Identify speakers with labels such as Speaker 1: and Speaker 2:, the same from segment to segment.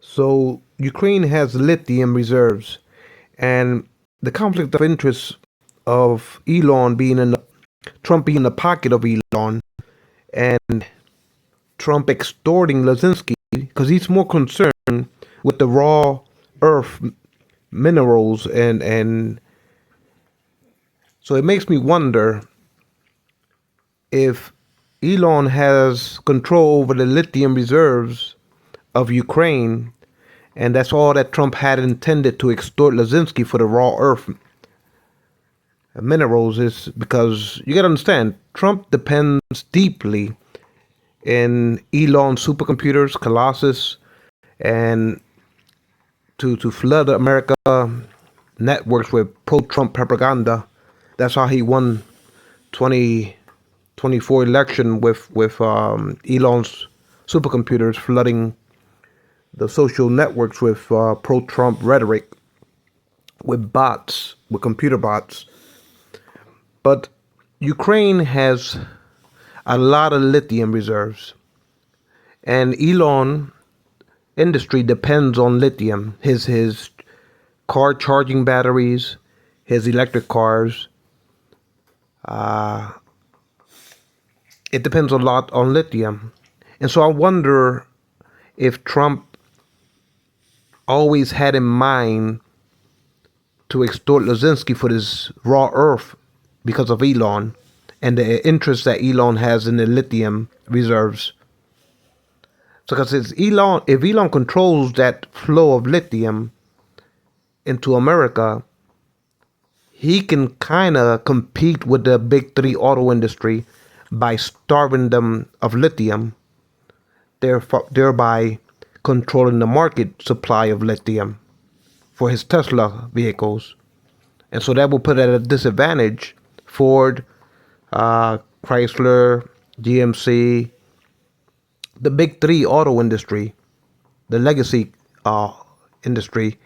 Speaker 1: So Ukraine has lithium reserves, and the conflict of interest of Elon being in the Trump being in the pocket of Elon, and Trump extorting Lazinski because he's more concerned with the raw earth minerals, and so it makes me wonder if Elon has control over the lithium reserves of Ukraine, and that's all that Trump had intended to extort Lazinski for the raw earth minerals. Is because you got to understand Trump depends deeply in Elon supercomputers, Colossus, and to flood America networks with pro-Trump propaganda. That's how he won 2024 election with Elon's supercomputers flooding the social networks with pro-Trump rhetoric, with bots, with computer bots. But Ukraine has a lot of lithium reserves, and Elon industry depends on lithium. His car charging batteries, his electric cars. Uh, it depends a lot on lithium, and so I wonder if Trump always had in mind to extort Lazinski for this raw earth because of Elon and the interest that Elon has in the lithium reserves. So, because if Elon controls that flow of lithium into America, he can kind of compete with the big three auto industry by starving them of lithium, thereby controlling the market supply of lithium for his Tesla vehicles. And so that will put at a disadvantage Ford, Chrysler, GMC, the big three auto industry, the legacy industry.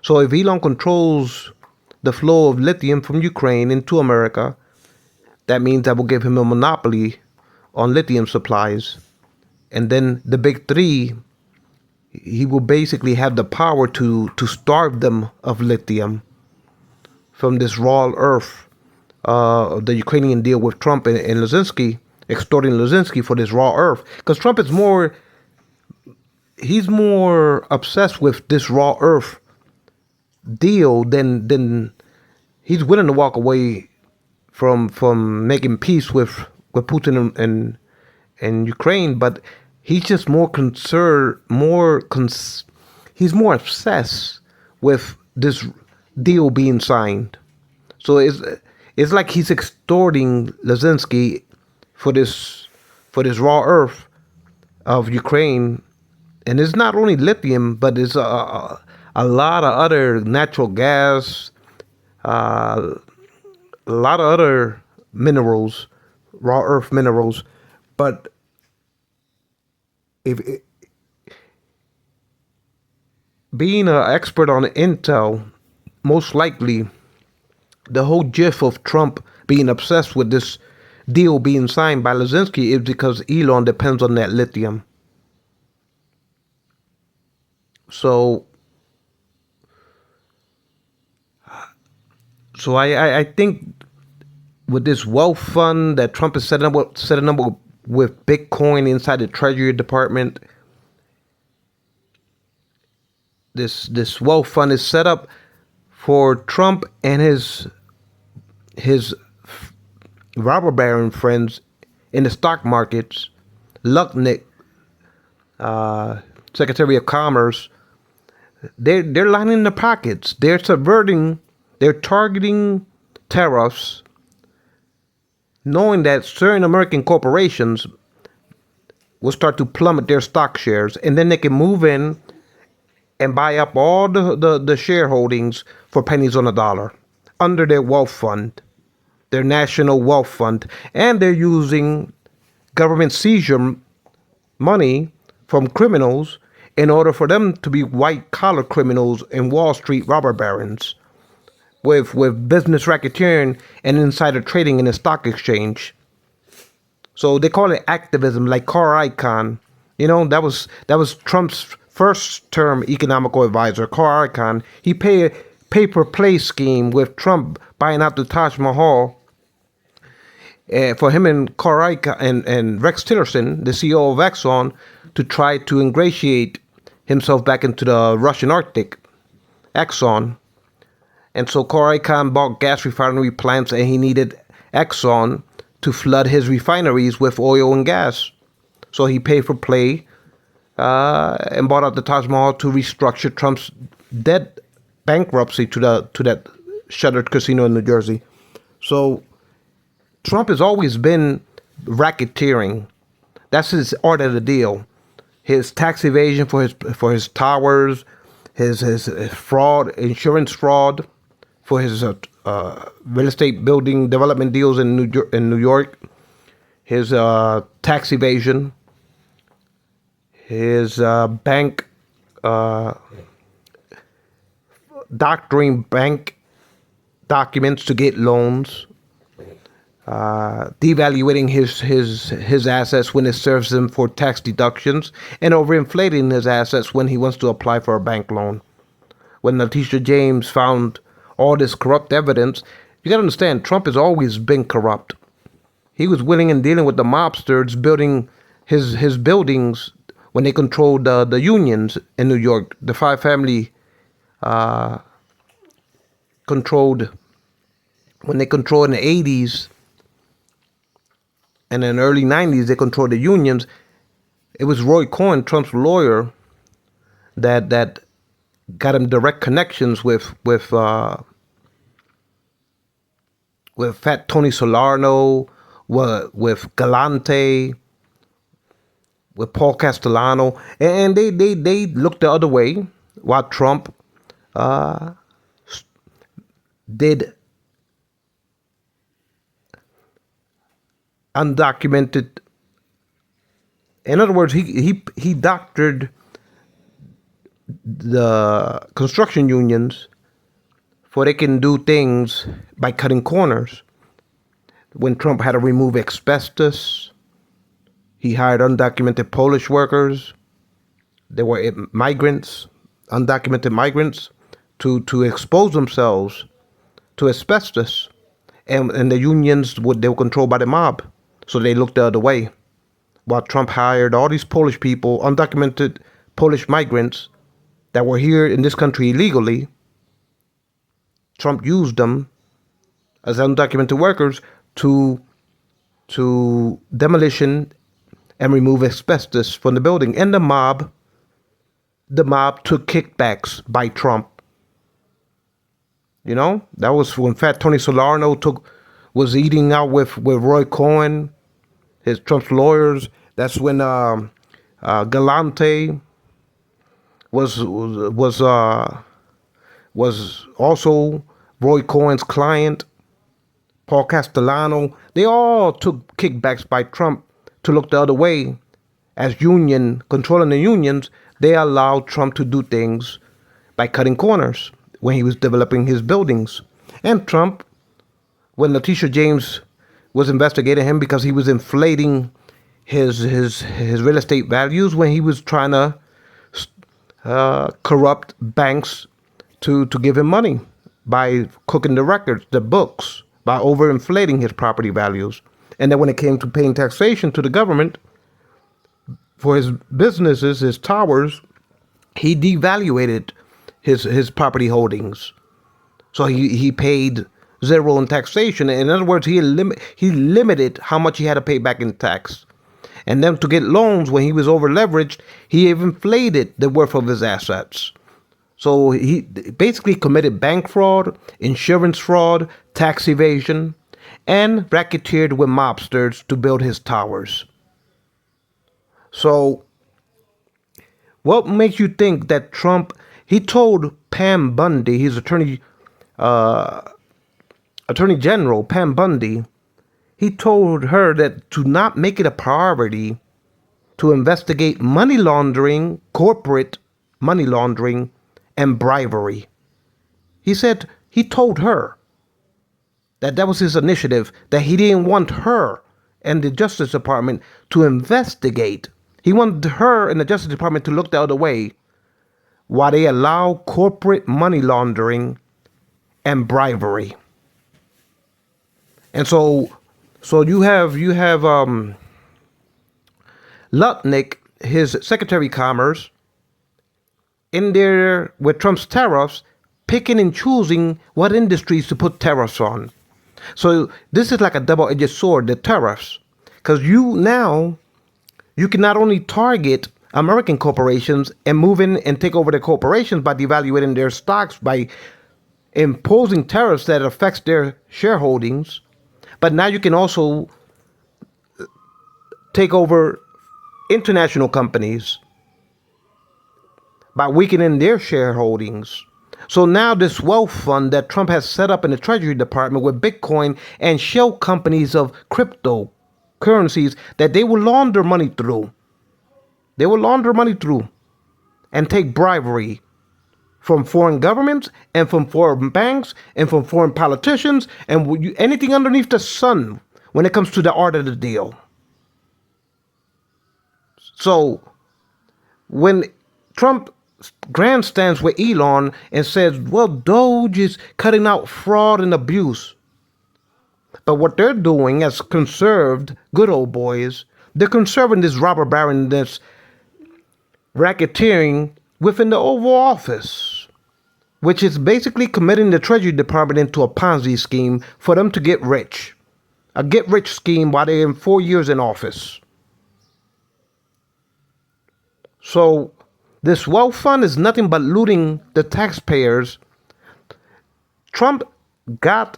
Speaker 1: So if Elon controls the flow of lithium from Ukraine into America, that means that will give him a monopoly on lithium supplies. And then the big three, he will basically have the power to starve them of lithium from this raw earth. The Ukrainian deal with Trump and Lazinski, extorting Lazinski for this raw earth. Because Trump is he's more obsessed with this raw earth deal than he's willing to walk away from making peace with Putin and Ukraine, but he's just more concerned, he's more obsessed with this deal being signed. So it's like he's extorting Lazinski for this raw earth of Ukraine, and it's not only lithium, but it's a lot of other natural gas, a lot of other minerals, raw earth minerals. But if being an expert on Intel, most likely the whole gif of Trump being obsessed with this deal being signed by Lazinski is because Elon depends on that lithium. So I think with this wealth fund that Trump is setting up with Bitcoin inside the Treasury Department, this wealth fund is set up for Trump and his robber baron friends in the stock markets, Lucknick, Secretary of Commerce. They're lining the pockets. They're targeting tariffs, knowing that certain American corporations will start to plummet their stock shares, and then they can move in and buy up all the shareholdings for pennies on a dollar under their wealth fund, their national wealth fund, and they're using government seizure money from criminals in order for them to be white-collar criminals and Wall Street robber barons with business racketeering and insider trading in the stock exchange. So they call it activism, like Car Icon. You know, that was Trump's first-term economical advisor, Carl Icahn, he paid a pay-per-play scheme with Trump buying out the Taj Mahal for him and Carl Icahn and Rex Tillerson, the CEO of Exxon, to try to ingratiate himself back into the Russian Arctic, Exxon. And so Carl Icahn bought gas refinery plants, and he needed Exxon to flood his refineries with oil and gas. So he paid for play and bought out the Taj Mahal to restructure Trump's debt bankruptcy to that shuttered casino in New Jersey. So Trump has always been racketeering. That's his art of the deal. His tax evasion for his towers, his fraud, insurance fraud, for his real estate building development deals in New York, his tax evasion, his bank doctoring bank documents to get loans, devaluating his assets when it serves him for tax deductions, and overinflating his assets when he wants to apply for a bank loan. When Letitia James found all this corrupt evidence, you got to understand, Trump has always been corrupt. He was willing and dealing with the mobsters, building his buildings when they controlled the unions in New York. The Five Family controlled, when they controlled in the 80s and in the early 90s, they controlled the unions. It was Roy Cohn, Trump's lawyer, that got him direct connections with Fat Tony Solarno, with Galante, with Paul Castellano, and they looked the other way while Trump did undocumented. In other words, he doctored the construction unions for they can do things by cutting corners. When Trump had to remove asbestos, he hired undocumented Polish workers. They were migrants, undocumented migrants, to expose themselves to asbestos, and the unions they were controlled by the mob, so they looked the other way. While Trump hired all these Polish people, undocumented Polish migrants that were here in this country illegally, Trump used them as undocumented workers to demolition and remove asbestos from the building. And the mob took kickbacks by Trump. You know, that was when Fat Tony Solarno was eating out with Roy Cohn, his Trump's lawyers. That's when Galante was also Roy Cohen's client. Paul Castellano. They all took kickbacks by Trump to look the other way. As controlling the unions, they allowed Trump to do things by cutting corners when he was developing his buildings. And Trump, when Letitia James was investigating him because he was inflating his real estate values when he was trying to corrupt banks to give him money by cooking the records, the books, by overinflating his property values. And then when it came to paying taxation to the government for his businesses, his towers, he devaluated his property holdings. So he paid zero in taxation. In other words, he limited how much he had to pay back in tax. And then to get loans when he was over leveraged, he inflated the worth of his assets. So he basically committed bank fraud, insurance fraud, tax evasion, and racketeered with mobsters to build his towers. So what makes you think that Trump, he told Pam Bundy, his Attorney General, Pam Bundy, he told her that to not make it a priority to investigate money laundering, corporate money laundering, and bribery. He said, he told her that was his initiative, that he didn't want her and the Justice Department to investigate. He wanted her and the Justice Department to look the other way while they allow corporate money laundering and bribery. And so you have Lutnick, his Secretary of Commerce, in there with Trump's tariffs, picking and choosing what industries to put tariffs on. So this is like a double-edged sword, the tariffs, because you can not only target American corporations and move in and take over their corporations by devaluating their stocks, by imposing tariffs that affects their shareholdings, but now you can also take over international companies by weakening their shareholdings. So now this wealth fund that Trump has set up in the Treasury Department with Bitcoin and shell companies of cryptocurrencies that they will launder money through. They will launder money through and take bribery from foreign governments and from foreign banks and from foreign politicians and anything underneath the sun when it comes to the art of the deal. So when Trump grandstands with Elon and says, well, Doge is cutting out fraud and abuse. But what they're doing as conserved good old boys, they're conserving this robber baron, this racketeering within the Oval Office, which is basically committing the Treasury Department into a Ponzi scheme for them to get rich. A get-rich scheme while they're in 4 years in office. So this wealth fund is nothing but looting the taxpayers. Trump got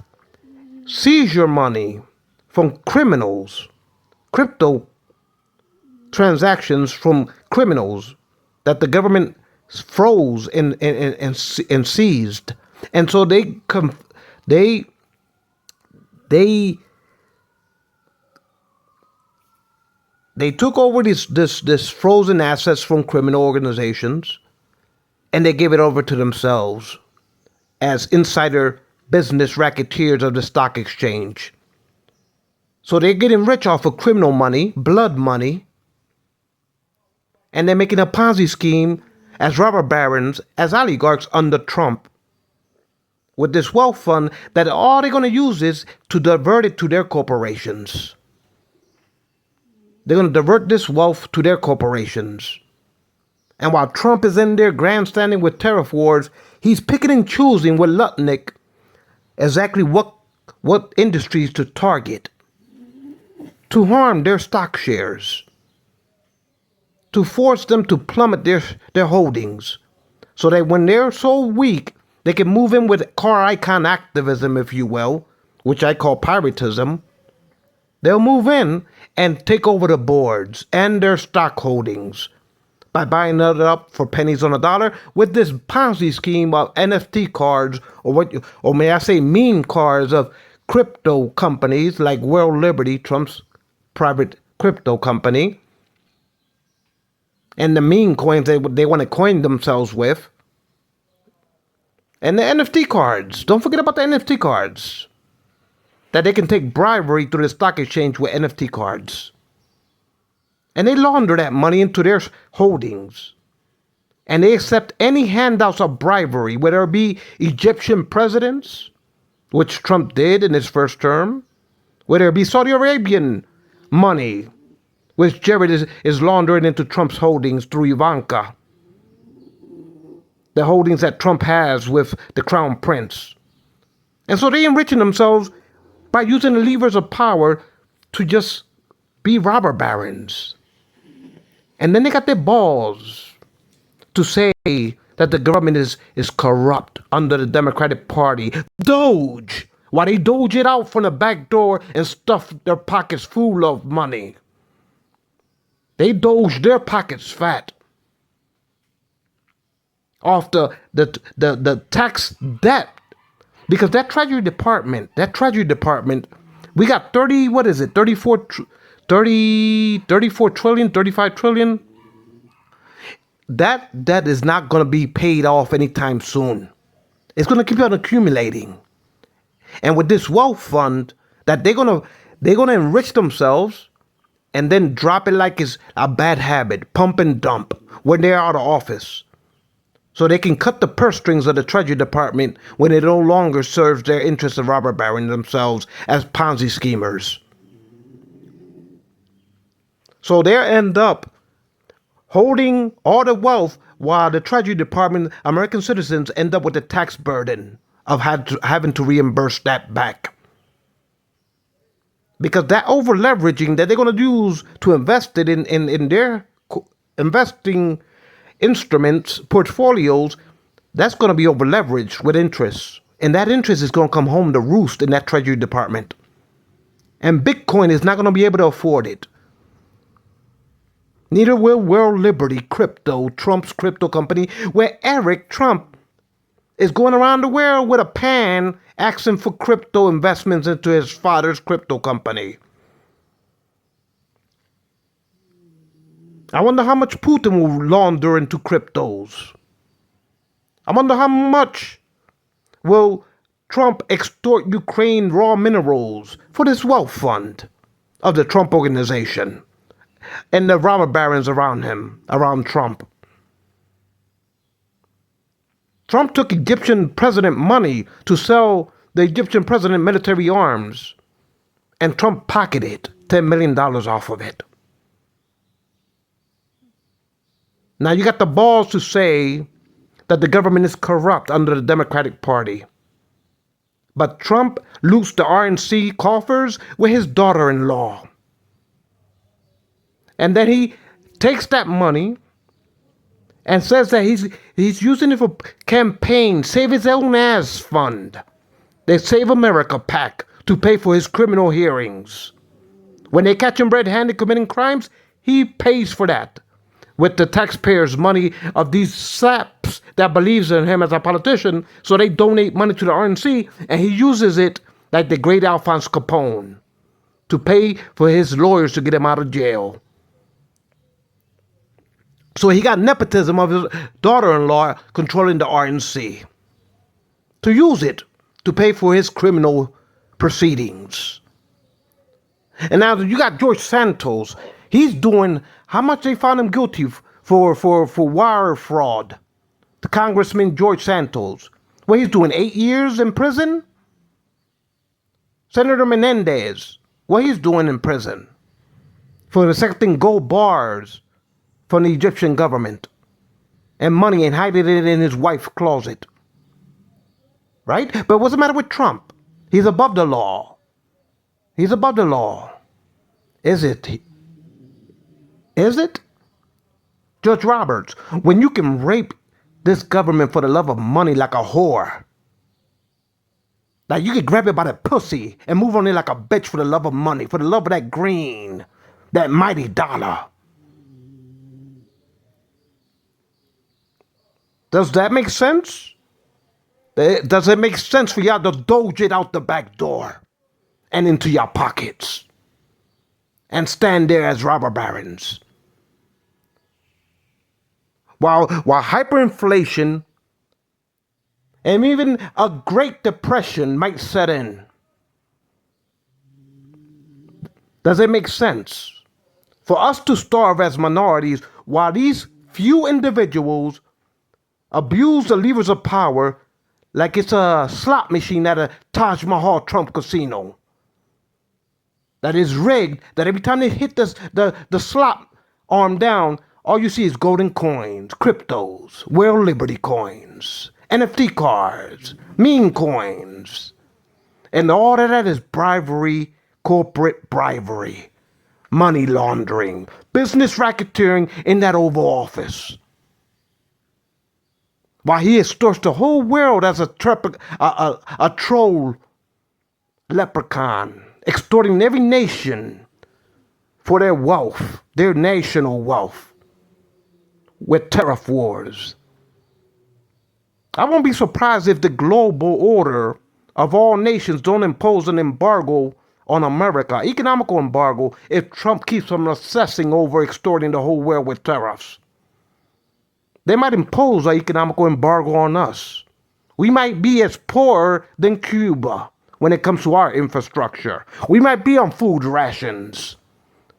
Speaker 1: seizure money from criminals, crypto transactions from criminals that the government froze and seized. And so they took over this frozen assets from criminal organizations, and they gave it over to themselves as insider business racketeers of the stock exchange. So they're getting rich off of criminal money, blood money, and they're making a Ponzi scheme as robber barons, as oligarchs under Trump, with this wealth fund that all they're going to use is to divert it to their corporations. They're going to divert this wealth to their corporations. And while Trump is in there grandstanding with tariff wars, he's picking and choosing with Lutnick exactly what industries to target, to harm their stock shares, to force them to plummet their holdings, so that when they're so weak, they can move in with car icon activism, if you will, which I call piratism. They'll move in and take over the boards and their stock holdings by buying it up for pennies on a dollar with this Ponzi scheme of NFT cards, or may I say meme cards of crypto companies like World Liberty, Trump's private crypto company, and the meme coins they want to coin themselves with, and the NFT cards. Don't forget about the NFT cards. That they can take bribery through the stock exchange with NFT cards. And they launder that money into their holdings. And they accept any handouts of bribery, whether it be Egyptian presidents, which Trump did in his first term, whether it be Saudi Arabian money, which Jared is laundering into Trump's holdings through Ivanka. The holdings that Trump has with the Crown Prince. And so they enriching themselves by using the levers of power to just be robber barons. And then they got their balls to say that the government is corrupt under the Democratic Party. Doge! Why they doge it out from the back door and stuff their pockets full of money. They doge their pockets fat off the tax debt. Because that Treasury Department, we got 34 trillion, 35 trillion. That debt is not going to be paid off anytime soon. It's going to keep on accumulating. And with this wealth fund, that they're going to enrich themselves and then drop it like it's a bad habit, pump and dump when they're out of office. so they can cut the purse strings of the Treasury Department when it no longer serves their interests of robber barons themselves as Ponzi schemers. So they end up holding all the wealth while the Treasury Department, American citizens, end up with the tax burden of having to reimburse that back. Because that over leveraging that they're going to use to invest it in their investing instruments, portfolios, that's going to be over leveraged with interest. And that interest is going to come home to roost in that Treasury Department. And Bitcoin is not going to be able to afford it. Neither will World Liberty Crypto, Trump's crypto company, where Eric Trump is going around the world with a pan asking for crypto investments into his father's crypto company. I wonder how much Putin will launder into cryptos. I wonder how much will Trump extort Ukraine raw minerals for this wealth fund of the Trump organization and the robber barons around him, around Trump. Trump took Egyptian president money to sell the Egyptian president military arms, and Trump pocketed $10 million off of it. Now you got the balls to say that the government is corrupt under the Democratic Party. But Trump loots the RNC coffers with his daughter-in-law. And then he takes that money and says that he's using it for campaign, Save His Own Ass Fund. The Save America PAC to pay for his criminal hearings. When they catch him red-handed committing crimes, he pays for that with the taxpayers' money of these saps that believes in him as a politician, so they donate money to the RNC, and he uses it like the great Alphonse Capone to pay for his lawyers to get him out of jail. So he got nepotism of his daughter-in-law controlling the RNC to use it to pay for his criminal proceedings. And now you got George Santos. He's doing, how much they found him guilty for wire fraud? The Congressman George Santos. Well, he's doing 8 years in prison. Senator Menendez, what he's doing in prison for accepting gold bars from the Egyptian government and money and hiding it in his wife's closet. Right? But what's the matter with Trump? He's above the law. He's above the law. Is it? Is it? Judge Roberts, when you can rape this government for the love of money like a whore, like you can grab it by the pussy and move on it like a bitch for the love of money, for the love of that green, that mighty dollar. Does that make sense? Does it make sense for y'all to doge it out the back door and into your pockets and stand there as robber barons? While hyperinflation and even a Great Depression might set in. Does it make sense for us to starve as minorities while these few individuals abuse the levers of power like it's a slot machine at a Taj Mahal Trump casino that is rigged, that every time they hit the slot arm down, all you see is golden coins, cryptos, World Liberty coins, NFT cards, meme coins. And all of that is bribery, corporate bribery, money laundering, business racketeering in that Oval Office. While he extorts the whole world as a troll leprechaun, extorting every nation for their wealth, their national wealth, with tariff wars. I won't be surprised if the global order of all nations don't impose an embargo on America, economical embargo, if Trump keeps on obsessing over extorting the whole world with tariffs. They might impose an economical embargo on us. We might be as poor than Cuba when it comes to our infrastructure. We might be on food rations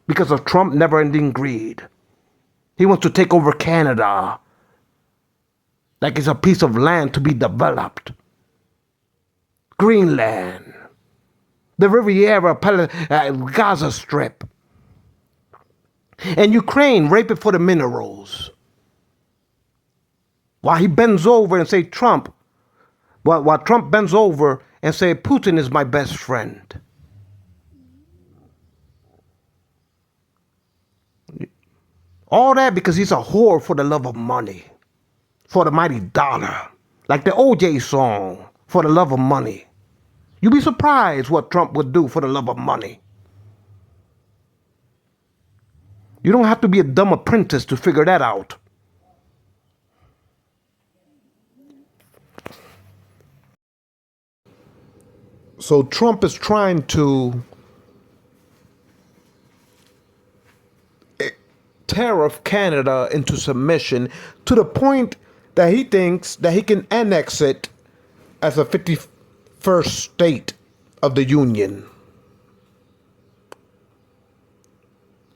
Speaker 1: because of Trump's never-ending greed. He wants to take over Canada like it's a piece of land to be developed. Greenland, the Riviera, Gaza Strip, and Ukraine raping for the minerals. While he bends over and say Trump, while Trump bends over and say Putin is my best friend. All that because he's a whore for the love of money, for the mighty dollar, like the OJ song, for the love of money. You'd be surprised what Trump would do for the love of money. You don't have to be a dumb apprentice to figure that out. So Trump is trying to tariff Canada into submission to the point that he thinks that he can annex it as a 51st state of the Union.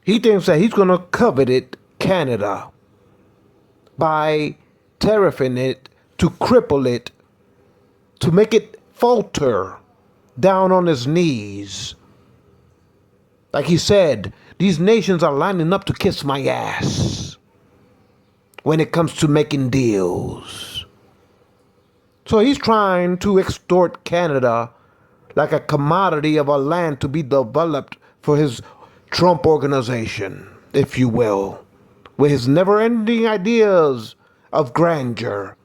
Speaker 1: He thinks that he's going to covet it, Canada, by tariffing it, to cripple it, to make it falter down on his knees. Like he said, these nations are lining up to kiss my ass when it comes to making deals. So he's trying to extort Canada like a commodity of a land to be developed for his Trump organization, if you will, with his never-ending ideas of grandeur,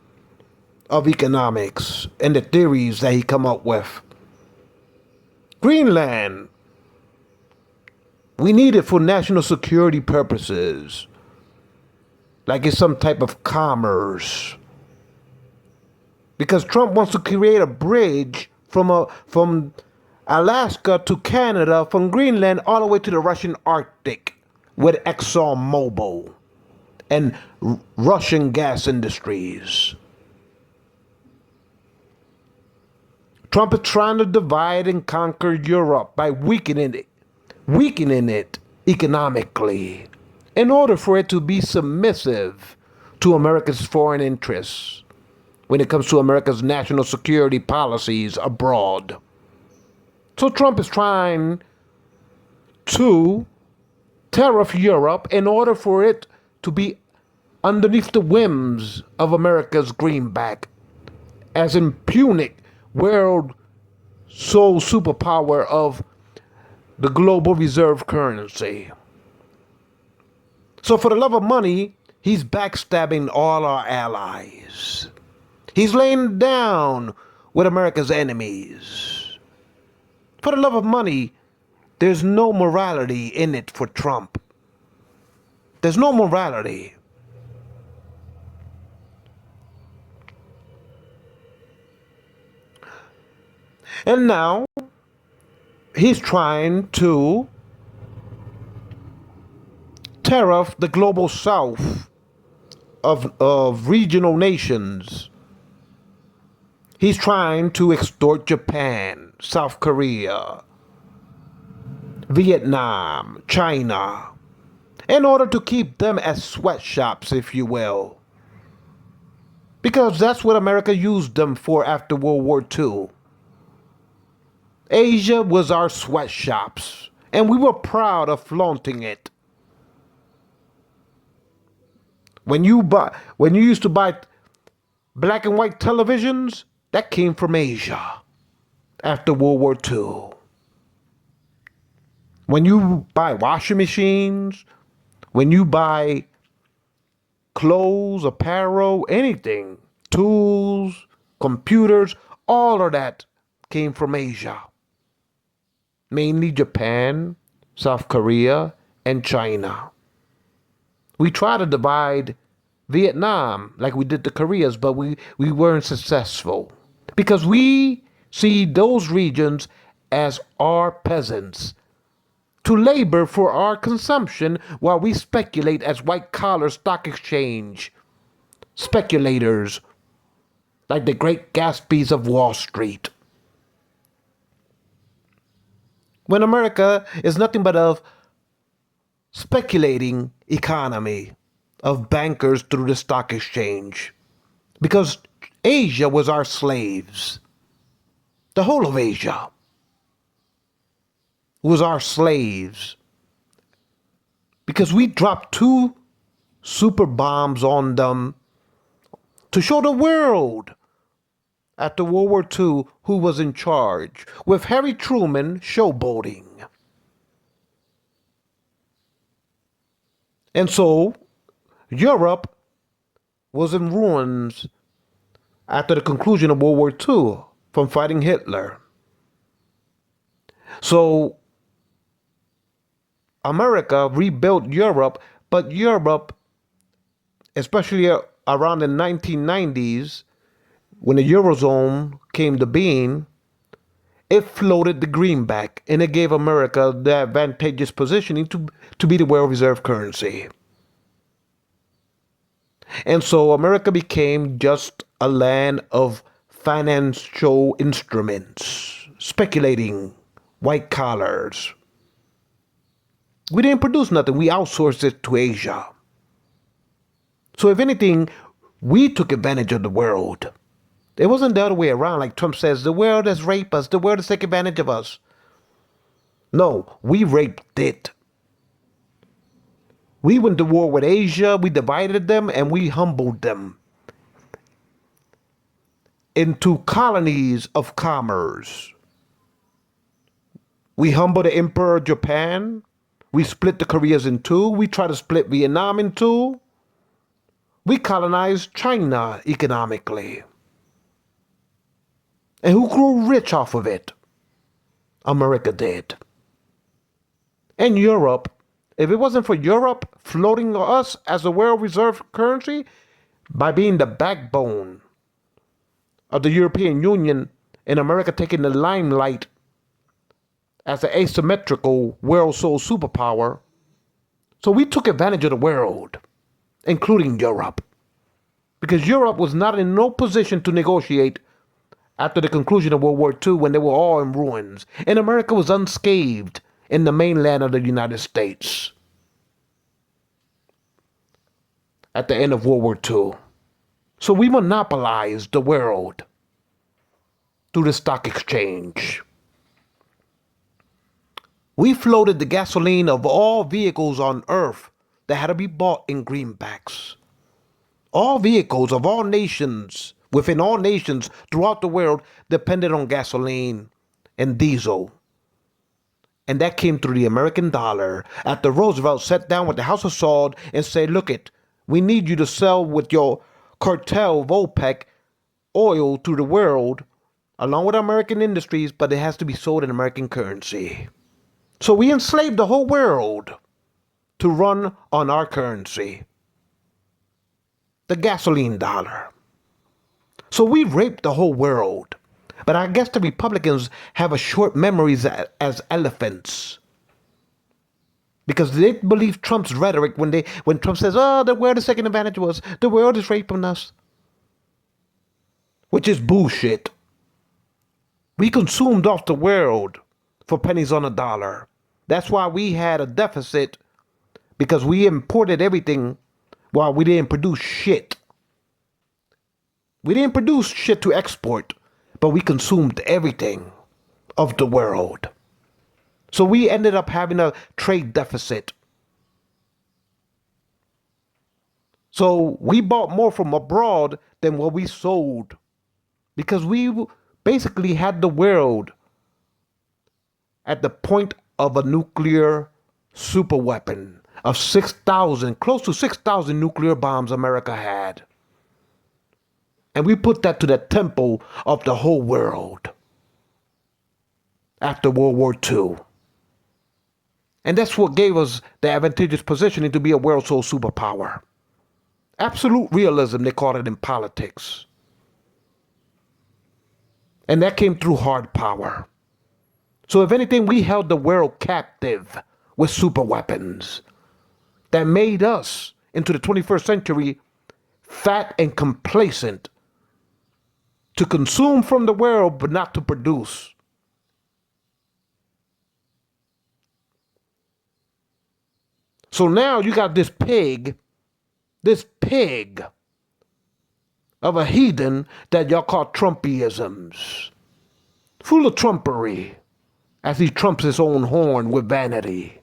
Speaker 1: of economics, and the theories that he come up with. Greenland, we need it for national security purposes, like it's some type of commerce. Because Trump wants to create a bridge from Alaska to Canada, from Greenland all the way to the Russian Arctic with ExxonMobil and Russian gas industries. Trump is trying to divide and conquer Europe by weakening it economically in order for it to be submissive to America's foreign interests when it comes to America's national security policies abroad. So Trump is trying to tariff Europe in order for it to be underneath the whims of America's greenback as impunic world sole superpower of the global reserve currency. So for the love of money, he's backstabbing all our allies. He's laying down with America's enemies. For the love of money, there's no morality in it for Trump. There's no morality. And now, he's trying to tariff the global south of regional nations. He's trying to extort Japan, South Korea, Vietnam, China, in order to keep them as sweatshops, if you will. Because that's what America used them for after World War II. Asia was our sweatshops, and we were proud of flaunting it. When you used to buy black and white televisions, that came from Asia after World War II. When you buy washing machines, when you buy clothes, apparel, anything, tools, computers, all of that came from Asia. Mainly Japan, South Korea, and China. We tried to divide Vietnam like we did the Koreas, but we weren't successful. Because we see those regions as our peasants to labor for our consumption while we speculate as white-collar stock exchange speculators like the great Gatsbys of Wall Street. When America is nothing but a speculating economy of bankers through the stock exchange, because Asia was our slaves. The whole of Asia was our slaves because we dropped two super bombs on them to show the world after World War II who was in charge, with Harry Truman showboating. And so Europe was in ruins after the conclusion of World War II from fighting Hitler. So America rebuilt Europe, but Europe, especially around the 1990s, when the Eurozone came to being, it floated the greenback and it gave America the advantageous positioning to be the world reserve currency. And so America became just a land of financial instruments, speculating, white collars. We didn't produce nothing. We outsourced it to Asia. So if anything, we took advantage of the world. It wasn't the other way around, like Trump says, the world has raped us, the world has taken advantage of us. No, we raped it. We went to war with Asia, we divided them, and we humbled them into colonies of commerce. We humbled the Emperor of Japan. We split the Koreas in two. We tried to split Vietnam in two. We colonized China economically. And who grew rich off of it? America did. And Europe, if it wasn't for Europe floating us as a world reserve currency by being the backbone of the European Union and America taking the limelight as an asymmetrical world sole superpower, so we took advantage of the world, including Europe, because Europe was not in no position to negotiate after the conclusion of World War II when they were all in ruins, and America was unscathed in the mainland of the United States at the end of World War II. So we monopolized the world through the stock exchange. We floated the gasoline of all vehicles on Earth that had to be bought in greenbacks. All vehicles of all nations, within all nations throughout the world, depended on gasoline and diesel. And that came through the American dollar after Roosevelt sat down with the House of Salt and said, look it, we need you to sell with your cartel of OPEC oil to the world along with American industries, but it has to be sold in American currency. So we enslaved the whole world to run on our currency, the gasoline dollar. So we raped the whole world. But I guess the Republicans have a short memories as elephants, because they believe Trump's rhetoric when Trump says, oh, the world is taking advantage of us, the world is raping us, which is bullshit. We consumed off the world for pennies on a dollar. That's why we had a deficit, because we imported everything while we didn't produce shit. We didn't produce shit to export, but we consumed everything of the world. So we ended up having a trade deficit. So we bought more from abroad than what we sold, because we basically had the world at the point of a nuclear superweapon of 6,000, close to 6,000 nuclear bombs America had. And we put that to the temple of the whole world after World War II. And that's what gave us the advantageous positioning to be a world sole superpower. Absolute realism, they call it in politics. And that came through hard power. So if anything, we held the world captive with super weapons that made us into the 21st century fat and complacent to consume from the world but not to produce. So now you got this pig of a heathen that y'all call Trumpisms. Full of trumpery, as he trumps his own horn with vanity.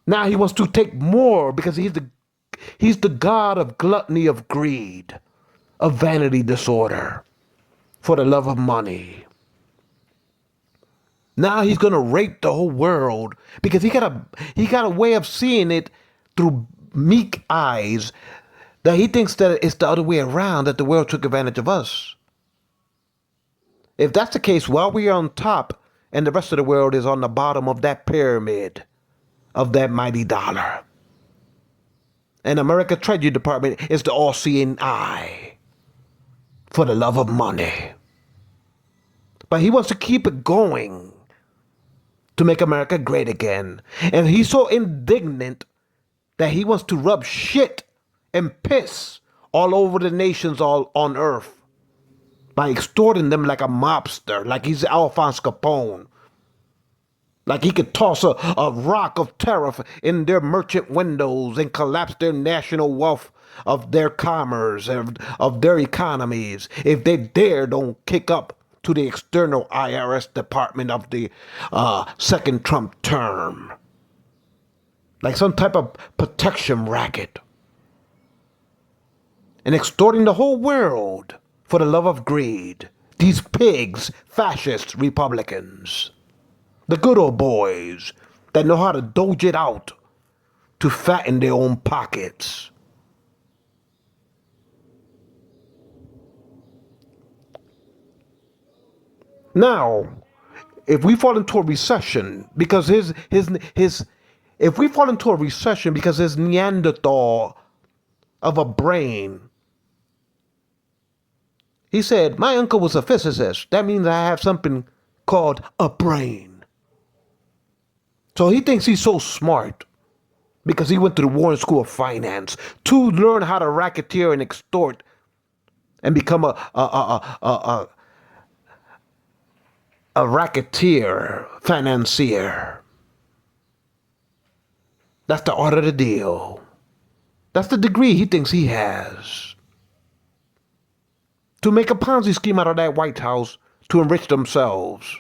Speaker 1: Now he wants to take more because he's the god of gluttony, of greed, of vanity disorder, for the love of money. Now he's gonna rape the whole world because he got a way of seeing it through meek eyes that he thinks that it's the other way around, that the world took advantage of us. If that's the case, while we are on top and the rest of the world is on the bottom of that pyramid of that mighty dollar. And America Treasury Department is the all-seeing eye for the love of money. But he wants to keep it going to make America great again. And he's so indignant that he wants to rub shit and piss all over the nations all on earth by extorting them like a mobster, like he's Alphonse Capone. Like he could toss a rock of tariff in their merchant windows and collapse their national wealth of their commerce, of their economies, if they dare don't kick up to the external IRS department of the second Trump term. Like some type of protection racket. And extorting the whole world for the love of greed. These pigs, fascist Republicans. The good old boys that know how to doge it out to fatten their own pockets. Now, if we fall into a recession because if we fall into a recession because his Neanderthal of a brain, he said, my uncle was a physicist. That means I have something called a brain. So he thinks he's so smart because he went to the Warren School of Finance to learn how to racketeer and extort and become a racketeer financier. That's the art of the deal. That's the degree he thinks he has. To make a Ponzi scheme out of that White House to enrich themselves.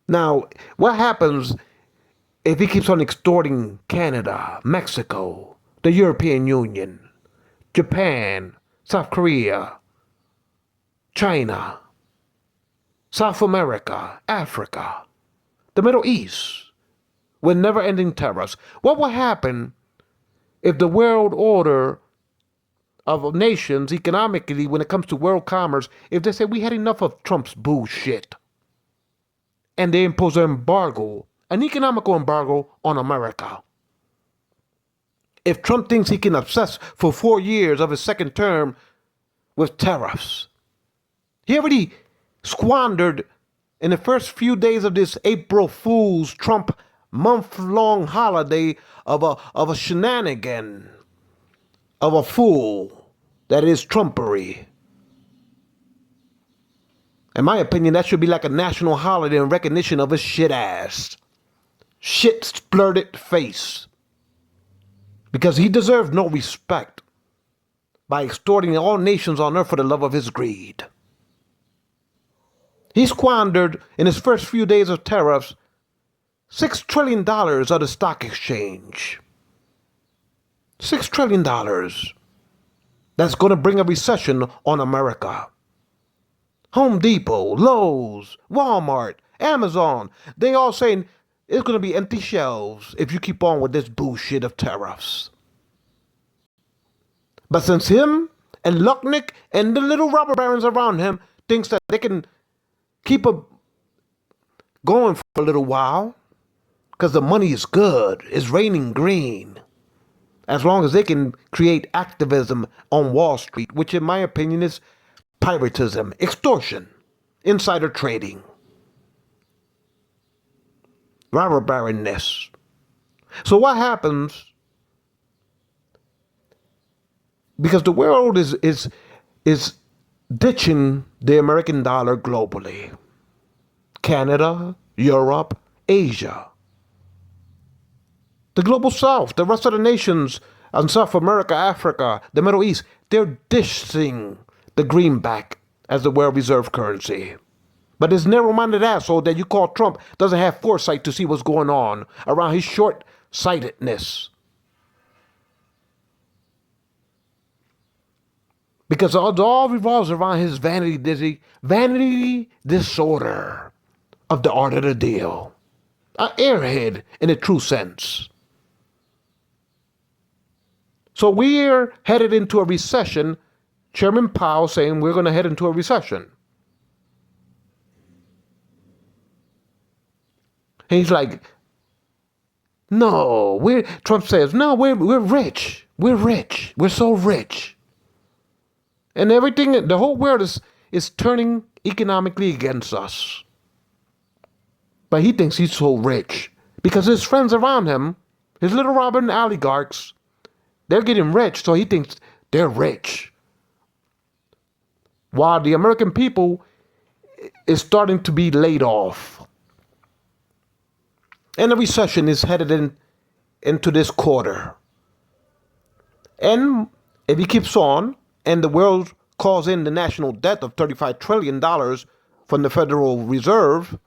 Speaker 1: Now, what happens if he keeps on extorting Canada, Mexico, the European Union, Japan, South Korea, China, South America, Africa, the Middle East, with never-ending tariffs? What will happen if the world order of nations economically, when it comes to world commerce, if they say we had enough of Trump's bullshit and they impose an embargo, an economical embargo on America? If Trump thinks he can obsess for 4 years of his second term with tariffs, he already squandered in the first few days of this April Fool's Trump month-long holiday of a shenanigan, of a fool that is Trumpery. In my opinion, that should be like a national holiday in recognition of his shit ass, shit splurted face. Because he deserved no respect by extorting all nations on earth for the love of his greed. He squandered in his first few days of tariffs $6 trillion of the stock exchange. $6 trillion. That's going to bring a recession on America. Home Depot, Lowe's, Walmart, Amazon, they all saying it's going to be empty shelves if you keep on with this bullshit of tariffs. But since him and Lucknick and the little robber barons around him thinks that they can keep going for a little while, because the money is good, it's raining green, as long as they can create activism on Wall Street, which in my opinion is piratism, extortion, insider trading, robber baronness. So what happens? Because the world is ditching the American dollar globally. Canada, Europe, Asia. The global south, the rest of the nations and South America, Africa, the Middle East, they're dishing the greenback as the world reserve currency. But this narrow-minded asshole that you call Trump doesn't have foresight to see what's going on around his short-sightedness. Because it all revolves around his vanity disorder of the art of the deal. An airhead in a true sense. So we're headed into a recession. Chairman Powell saying we're going to head into a recession. And he's like, no, Trump says, no, we're rich. We're rich. We're so rich. And everything, the whole world is turning economically against us. But he thinks he's so rich because his friends around him, his little Robin oligarchs, they're getting rich, so he thinks they're rich. While the American people is starting to be laid off. And the recession is headed into this quarter. And if he keeps on, and the world calls in the national debt of $35 trillion from the Federal Reserve,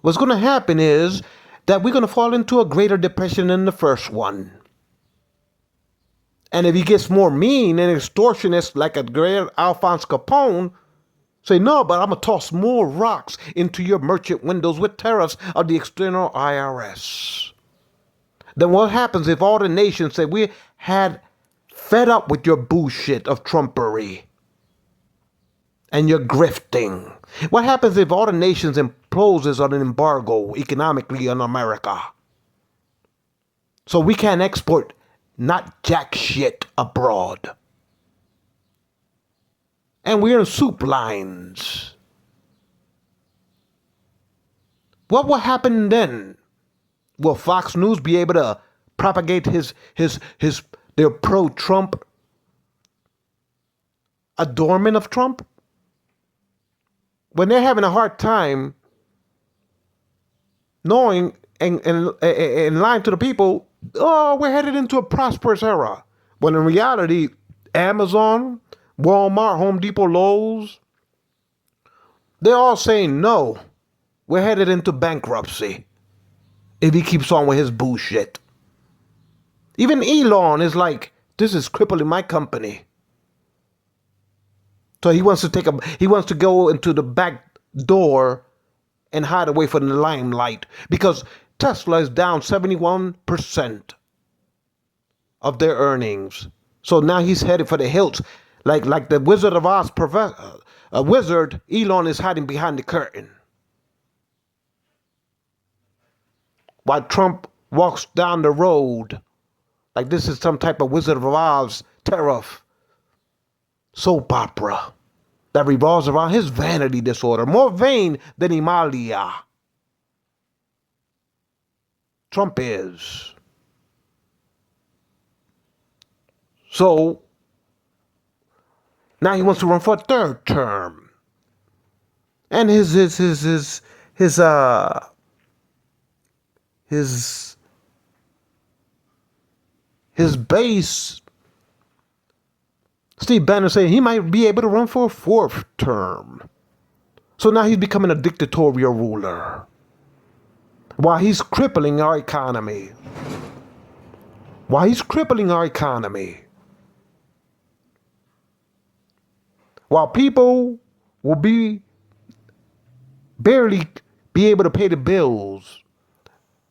Speaker 1: what's going to happen is that we're going to fall into a greater depression than the first one. And if he gets more mean and extortionist like a great Alphonse Capone, say, no, but I'm going to toss more rocks into your merchant windows with tariffs of the external IRS. Then what happens if all the nations say we had fed up with your bullshit of Trumpery and your grifting? What happens if all the nations imposes on an embargo economically on America? So we can't export not jack shit abroad. And we're in soup lines. What will happen then? Will Fox News be able to propagate their pro-Trump adornment of Trump? When they're having a hard time knowing and lying to the people, oh, we're headed into a prosperous era. When in reality, Amazon, Walmart, Home Depot, Lowe's, they're all saying, no, we're headed into bankruptcy if he keeps on with his bullshit. Even Elon is like, this is crippling my company. So he wants to go into the back door and hide away from the limelight because Tesla is down 71% of their earnings. So now he's headed for the hills. Like the Wizard of Oz wizard, Elon is hiding behind the curtain. While Trump walks down the road like this is some type of Wizard of Oz tariff soap opera that revolves around his vanity disorder, more vain than Himalaya. Trump is. So now he wants to run for a third term. And his base, Steve Bannon saying he might be able to run for a fourth term. So now he's becoming a dictatorial ruler while he's crippling our economy. While people will barely be able to pay the bills,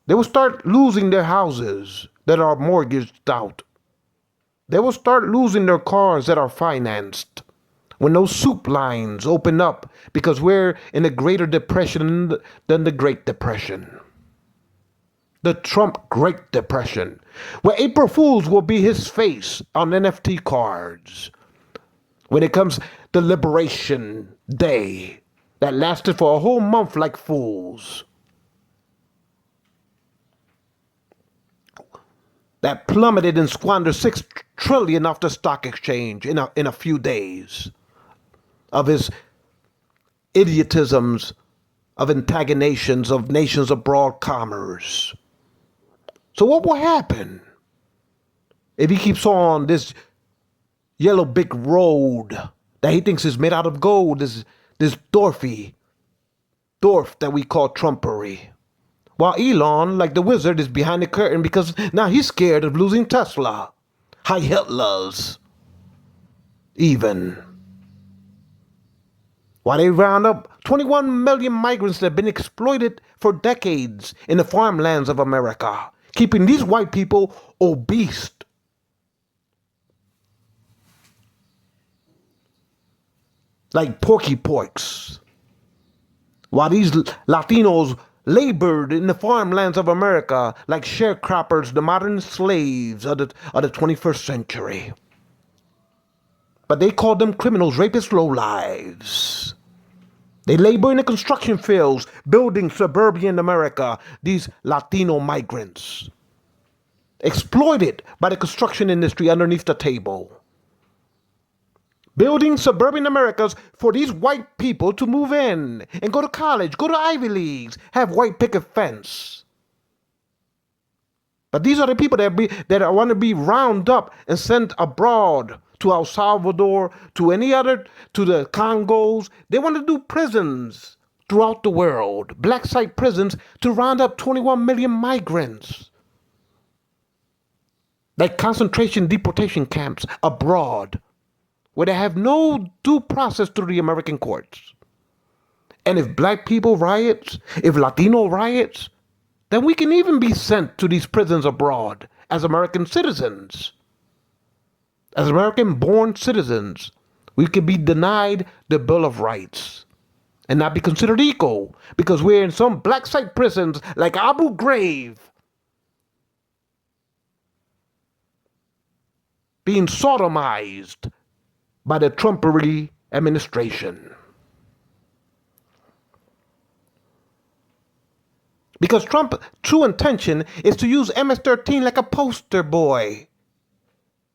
Speaker 1: they will start losing their houses that are mortgaged out. They will start losing their cars that are financed when those soup lines open up because we're in a greater depression than the Great Depression. The Trump Great Depression, where April Fools will be his face on NFT cards. When it comes to Liberation Day that lasted for a whole month like fools. That plummeted and squandered $6 trillion off the stock exchange in a few days of his idiotisms of antagonizations of nations abroad commerce. So what will happen? if he keeps on this yellow brick road that he thinks is made out of gold, this dwarf that we call Trumpery. While Elon, like the wizard, is behind the curtain because now he's scared of losing Tesla. Hi Hitler's. Even. While they round up 21 million migrants that have been exploited for decades in the farmlands of America, keeping these white people obese. Like porky porks. While these Latinos labored in the farmlands of America like sharecroppers, the modern slaves of the 21st century. But they called them criminals, rapists, lowlives. They labor in the construction fields, building suburban America, these Latino migrants. Exploited by the construction industry underneath the table. Building suburban Americas for these white people to move in and go to college, go to Ivy Leagues, have white picket fence. But these are the people that want to be rounded up and sent abroad to El Salvador, to the Congos. They want to do prisons throughout the world, black site prisons, to round up 21 million migrants. Like concentration deportation camps abroad, where they have no due process through the American courts. And if black people riots, if Latino riots, then we can even be sent to these prisons abroad as American citizens. As American-born citizens, we could be denied the Bill of Rights and not be considered equal because we're in some black site prisons like Abu Ghraib, being sodomized by the Trumpery administration. Because Trump's true intention is to use MS-13 like a poster boy,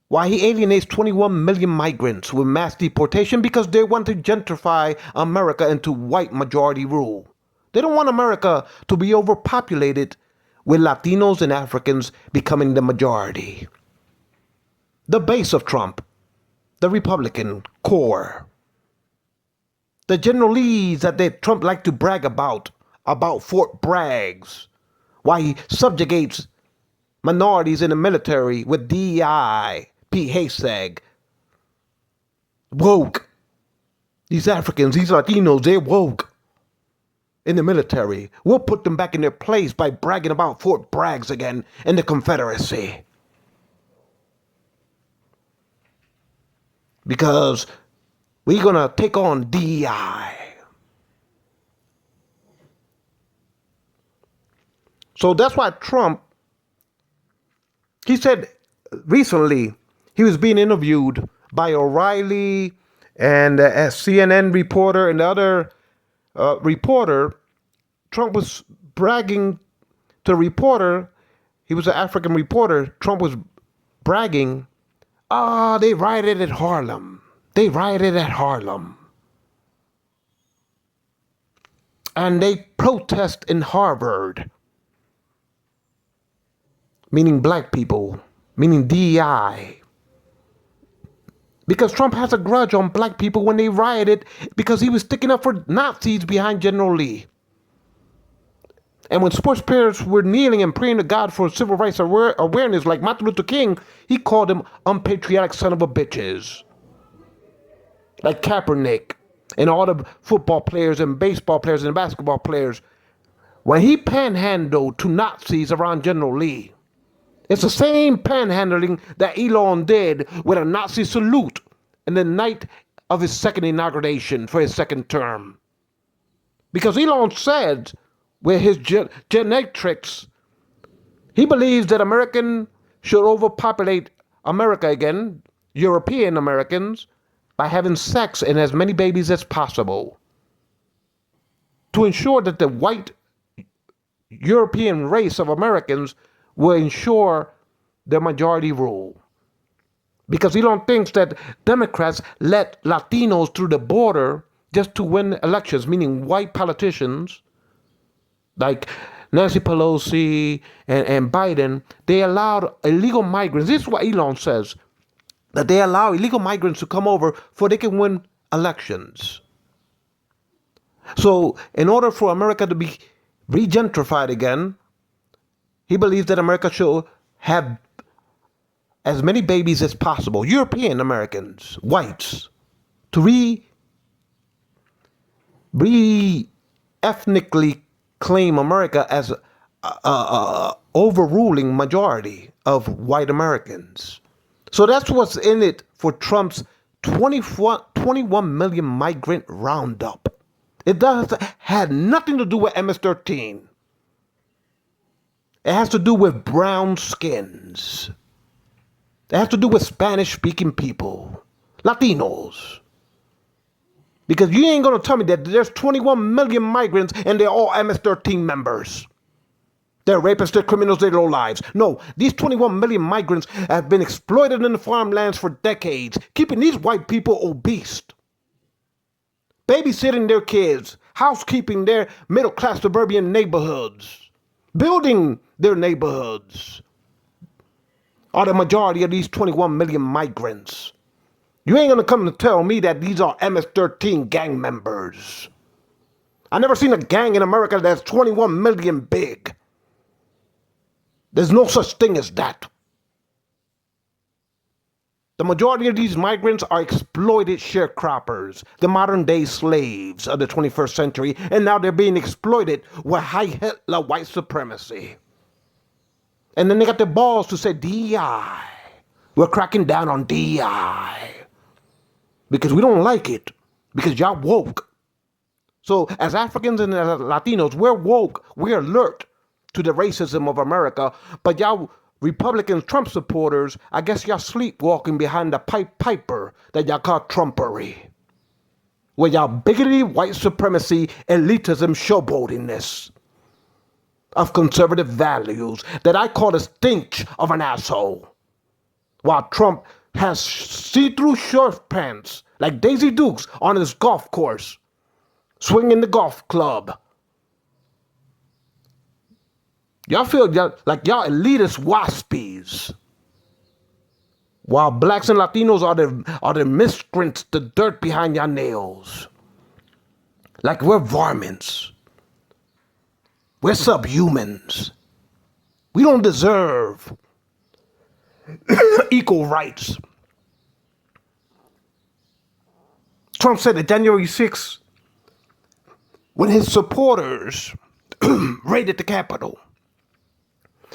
Speaker 1: while he alienates 21 million migrants with mass deportation because they want to gentrify America into white majority rule. They don't want America to be overpopulated with Latinos and Africans becoming the majority. The base of Trump, the Republican core, the General Lees that Trump like to brag about Fort Braggs, why he subjugates minorities in the military with DEI, Pete Hegseth, woke. These Africans, these Latinos, they're woke in the military. We'll put them back in their place by bragging about Fort Braggs again in the Confederacy. Because we're going to take on DEI. So that's why Trump, he said recently, he was being interviewed by O'Reilly and a CNN reporter and the other reporter. Trump was bragging to the reporter. He was an African reporter. Trump was bragging, they rioted at Harlem. They rioted at Harlem. And they protest in Harvard. Meaning black people. Meaning DEI. Because Trump has a grudge on black people when they rioted because he was sticking up for Nazis behind General Lee. And when sports players were kneeling and praying to God for civil rights awareness like Martin Luther King, he called them unpatriotic son of a bitches. Like Kaepernick and all the football players and baseball players and basketball players. When he panhandled to Nazis around General Lee, it's the same panhandling that Elon did with a Nazi salute in the night of his second inauguration for his second term. Because Elon said, with his genetics, he believes that Americans should overpopulate America again, European Americans, by having sex and as many babies as possible to ensure that the white European race of Americans will ensure their majority rule. Because Elon thinks that Democrats let Latinos through the border just to win elections, meaning white politicians like Nancy Pelosi and Biden, they allowed illegal migrants. This is what Elon says, that they allow illegal migrants to come over so they can win elections. So in order for America to be regentrified again, he believes that America should have as many babies as possible, European Americans, whites, to ethnically claim America as a overruling majority of white Americans. So that's what's in it for Trump's 21 million migrant roundup. It had nothing to do with MS-13. It has to do with brown skins. It has to do with Spanish-speaking people, Latinos. Because you ain't going to tell me that there's 21 million migrants and they're all MS-13 members. They're rapists, they're criminals, they're low lives. No, these 21 million migrants have been exploited in the farmlands for decades, keeping these white people obese. Babysitting their kids, housekeeping their middle-class suburban neighborhoods, building their neighborhoods, are the majority of these 21 million migrants. You ain't gonna come to tell me that these are MS-13 gang members. I never seen a gang in America that's 21 million big. There's no such thing as that. The majority of these migrants are exploited sharecroppers, the modern day slaves of the 21st century, and now they're being exploited with high Hitler white supremacy. And then they got the balls to say DEI. We're cracking down on DEI. Because we don't like it. Because y'all woke. So as Africans and as Latinos, we're woke. We're alert to the racism of America. But y'all Republican Trump supporters, I guess y'all sleepwalking behind the piper that y'all call Trumpery. Where y'all bigoted white supremacy, elitism, showboatiness of conservative values that I call the stench of an asshole. While Trump has see-through short pants like Daisy Dukes on his golf course, swinging the golf club. Y'all feel like y'all elitist waspies. While blacks and Latinos are the miscreants, the dirt behind your nails. Like we're varmints. We're subhumans. We don't deserve equal rights. Trump said that January 6th, when his supporters raided the Capitol,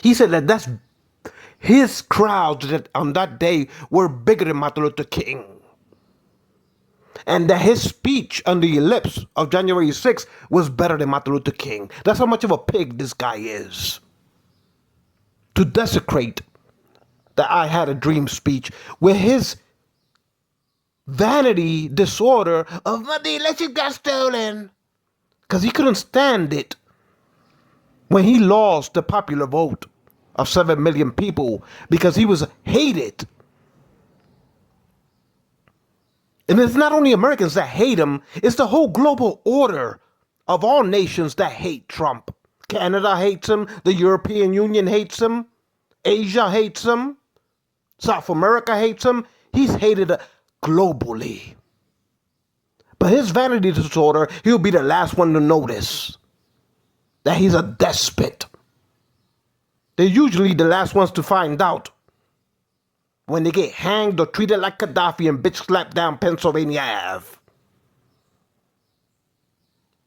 Speaker 1: he said that that's his crowds that on that day were bigger than Martin Luther King. And that his speech on the ellipse of January 6th was better than Martin Luther King. That's how much of a pig this guy is. To desecrate the I Had a Dream speech with his vanity disorder of the election got stolen. Because he couldn't stand it when he lost the popular vote of 7 million people because he was hated. And it's not only Americans that hate him, it's the whole global order of all nations that hate Trump. Canada hates him, the European Union hates him, Asia hates him, South America hates him. He's hated globally. But his vanity disorder, he'll be the last one to notice that he's a despot. They're usually the last ones to find out when they get hanged or treated like Gaddafi and bitch slapped down Pennsylvania Ave.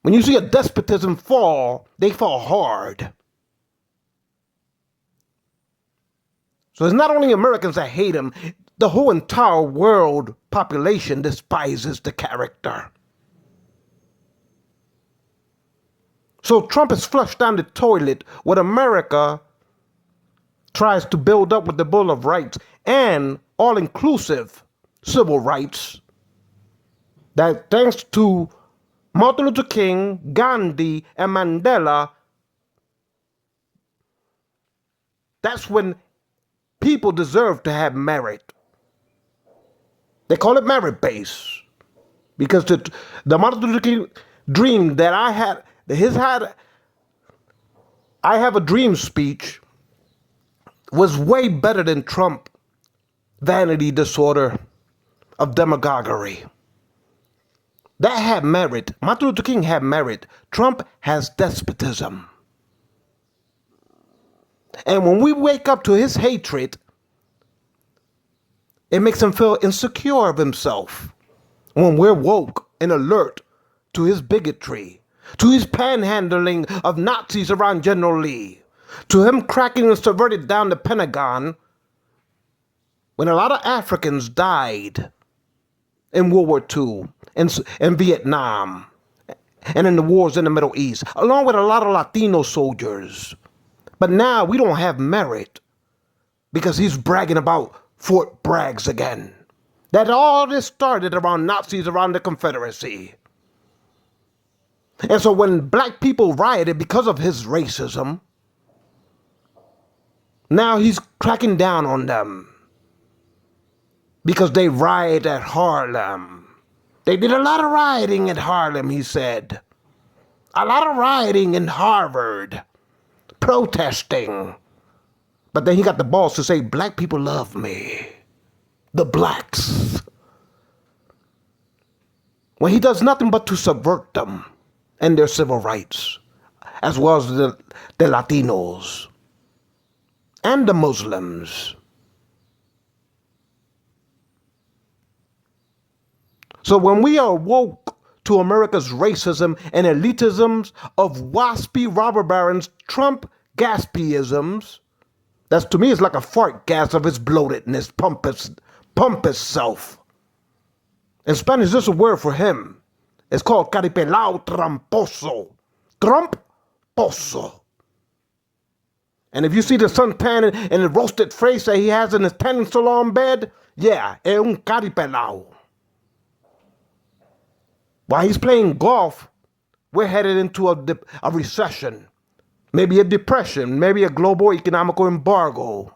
Speaker 1: When you see a despotism fall, they fall hard. So it's not only Americans that hate him, the whole entire world population despises the character. So Trump is flushed down the toilet what America tries to build up with the Bill of Rights and all-inclusive civil rights that thanks to Martin Luther King, Gandhi, and Mandela, that's when people deserve to have merit. They call it merit-based because the Martin Luther King dream that I had, that his had, I Have a Dream speech was way better than Trump vanity disorder of demagoguery. That had merit. Martin Luther King had merit. Trump has despotism. And when we wake up to his hatred, it makes him feel insecure of himself. When we're woke and alert to his bigotry, to his panhandling of Nazis around General Lee, to him cracking and subverting down the Pentagon when a lot of Africans died in World War II, in Vietnam, and in the wars in the Middle East, along with a lot of Latino soldiers. But now we don't have merit because he's bragging about Fort Braggs again. That all this started around Nazis around the Confederacy. And so when black people rioted because of his racism, now he's cracking down on them because they riot at Harlem. They did a lot of rioting at Harlem, he said. A lot of rioting in Harvard, protesting. But then he got the balls to say, black people love me. The blacks. When he does nothing but to subvert them and their civil rights, as well as the Latinos and the Muslims. So when we are woke to America's racism and elitisms of waspy robber barons, Trump Gaspyisms, that's to me is like a fart gas of his bloatedness, pompous self. In Spanish, there's a word for him. It's called caripelao tramposo. Tramposo. And if you see the suntan and the roasted face that he has in his tanning salon bed, yeah, es un caripelao. While he's playing golf, we're headed into a recession, maybe a depression, maybe a global economical embargo,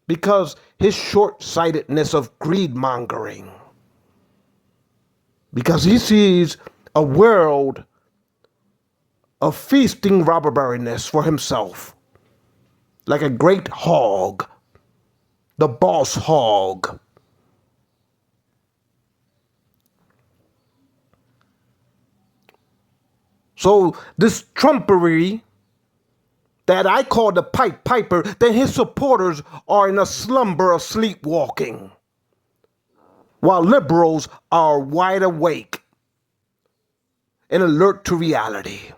Speaker 1: because his short-sightedness of greed-mongering. Because he sees a world of feasting robber baronness for himself, like a great hog, the boss hog. So this Trumpery that I call the Pied Piper, then his supporters are in a slumber of sleepwalking, while liberals are wide awake and alert to reality.